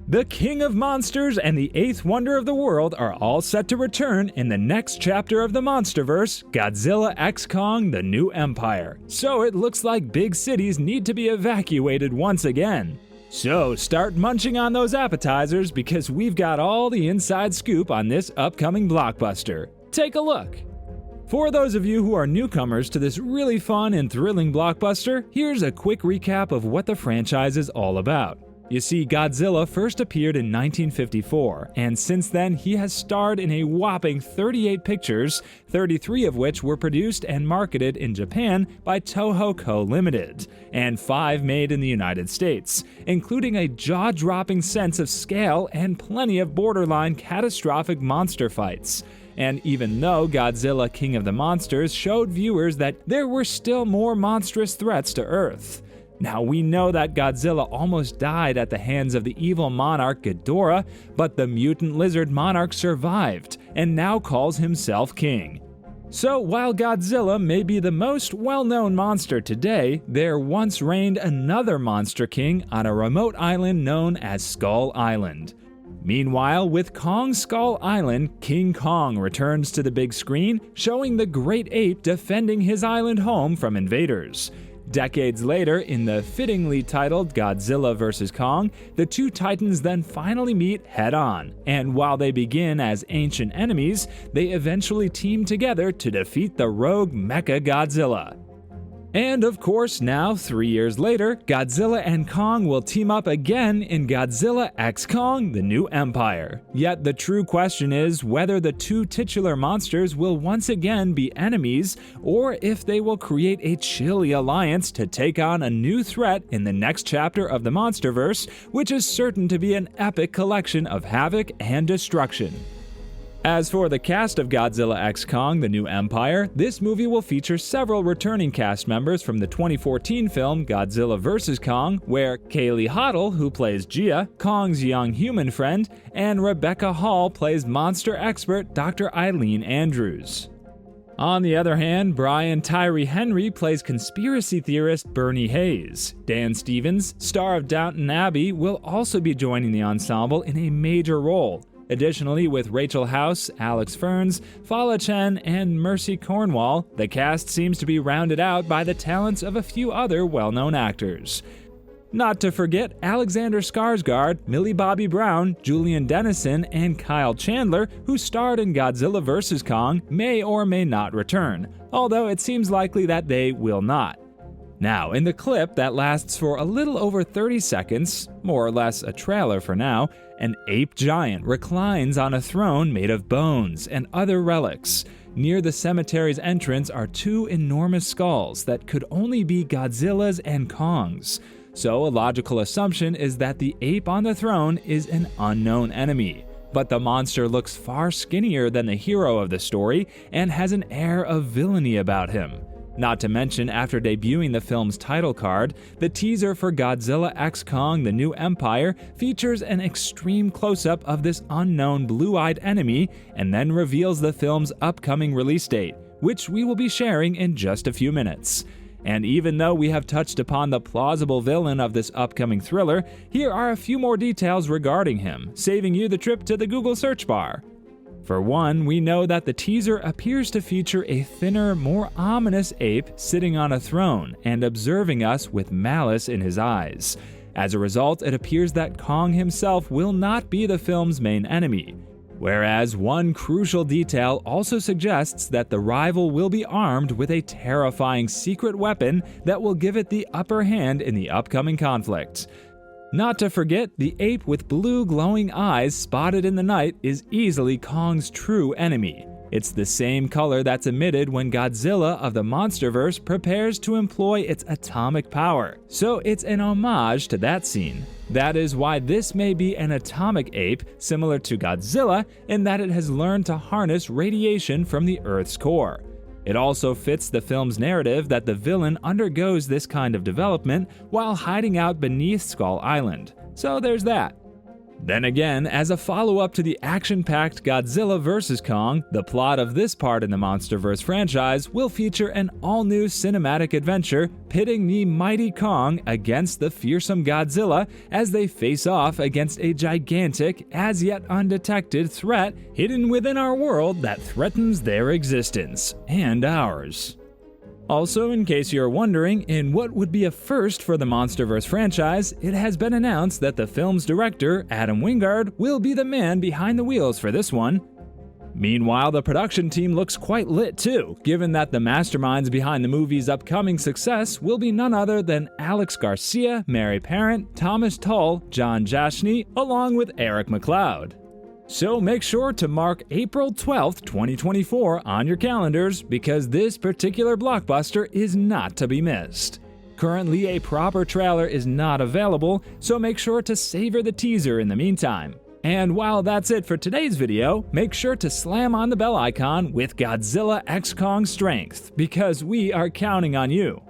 The King of Monsters and the Eighth Wonder of the World are all set to return in the next chapter of the Monsterverse, Godzilla x Kong: The New Empire. So it looks like big cities need to be evacuated once again. So start munching on those appetizers because we've got all the inside scoop on this upcoming blockbuster. Take a look. For those of you who are newcomers to this really fun and thrilling blockbuster, here's a quick recap of what the franchise is all about. You see, Godzilla first appeared in 1954, and since then he has starred in a whopping 38 pictures, 33 of which were produced and marketed in Japan by Toho Co. Limited, and 5 made in the United States, including a jaw-dropping sense of scale and plenty of borderline catastrophic monster fights. And even though Godzilla King of the Monsters showed viewers that there were still more monstrous threats to Earth. Now, we know that Godzilla almost died at the hands of the evil monarch Ghidorah, but the mutant lizard monarch survived and now calls himself king. So while Godzilla may be the most well-known monster today, there once reigned another monster king on a remote island known as Skull Island. Meanwhile, with Kong Skull Island, King Kong returns to the big screen, showing the great ape defending his island home from invaders. Decades later, in the fittingly titled Godzilla vs. Kong, the two titans then finally meet head-on, and while they begin as ancient enemies, they eventually team together to defeat the rogue Mecha Godzilla. And of course, now, 3 years later, Godzilla and Kong will team up again in Godzilla x Kong: The New Empire. Yet the true question is whether the two titular monsters will once again be enemies, or if they will create a chilly alliance to take on a new threat in the next chapter of the Monsterverse, which is certain to be an epic collection of havoc and destruction. As for the cast of Godzilla x Kong: The New Empire, this movie will feature several returning cast members from the 2014 film Godzilla vs. Kong, where Kaylee Hoddle, who plays Gia, Kong's young human friend, and Rebecca Hall plays monster expert Dr. Eileen Andrews. On the other hand, Brian Tyree Henry plays conspiracy theorist Bernie Hayes. Dan Stevens, star of Downton Abbey, will also be joining the ensemble in a major role. Additionally, with Rachel House, Alex Ferns, Fala Chen, and Mercy Cornwall, the cast seems to be rounded out by the talents of a few other well-known actors. Not to forget Alexander Skarsgård, Millie Bobby Brown, Julian Dennison, and Kyle Chandler, who starred in Godzilla vs. Kong, may or may not return, although it seems likely that they will not. Now, in the clip that lasts for a little over 30 seconds, more or less a trailer for now, an ape giant reclines on a throne made of bones and other relics. Near the cemetery's entrance are two enormous skulls that could only be Godzilla's and Kong's. So a logical assumption is that the ape on the throne is an unknown enemy. But the monster looks far skinnier than the hero of the story and has an air of villainy about him. Not to mention, after debuting the film's title card, the teaser for Godzilla x Kong: The New Empire features an extreme close-up of this unknown blue-eyed enemy and then reveals the film's upcoming release date, which we will be sharing in just a few minutes. And even though we have touched upon the plausible villain of this upcoming thriller, here are a few more details regarding him, saving you the trip to the Google search bar. For one, we know that the teaser appears to feature a thinner, more ominous ape sitting on a throne and observing us with malice in his eyes. As a result, it appears that Kong himself will not be the film's main enemy. Whereas one crucial detail also suggests that the rival will be armed with a terrifying secret weapon that will give it the upper hand in the upcoming conflict. Not to forget, the ape with blue glowing eyes spotted in the night is easily Kong's true enemy. It's the same color that's emitted when Godzilla of the Monsterverse prepares to employ its atomic power, so it's an homage to that scene. That is why this may be an atomic ape similar to Godzilla in that it has learned to harness radiation from the Earth's core. It also fits the film's narrative that the villain undergoes this kind of development while hiding out beneath Skull Island. So there's that. Then again, as a follow-up to the action-packed Godzilla vs. Kong, the plot of this part in the MonsterVerse franchise will feature an all-new cinematic adventure pitting the mighty Kong against the fearsome Godzilla as they face off against a gigantic, as-yet undetected threat hidden within our world that threatens their existence, and ours. Also, in case you're wondering, in what would be a first for the MonsterVerse franchise, it has been announced that the film's director, Adam Wingard, will be the man behind the wheels for this one. Meanwhile, the production team looks quite lit too, given that the masterminds behind the movie's upcoming success will be none other than Alex Garcia, Mary Parent, Thomas Tull, John Jashny, along with Eric McLeod. So make sure to mark April 12th, 2024 on your calendars because this particular blockbuster is not to be missed. Currently, a proper trailer is not available, so make sure to savor the teaser in the meantime. And while that's it for today's video, make sure to slam on the bell icon with Godzilla x Kong strength because we are counting on you.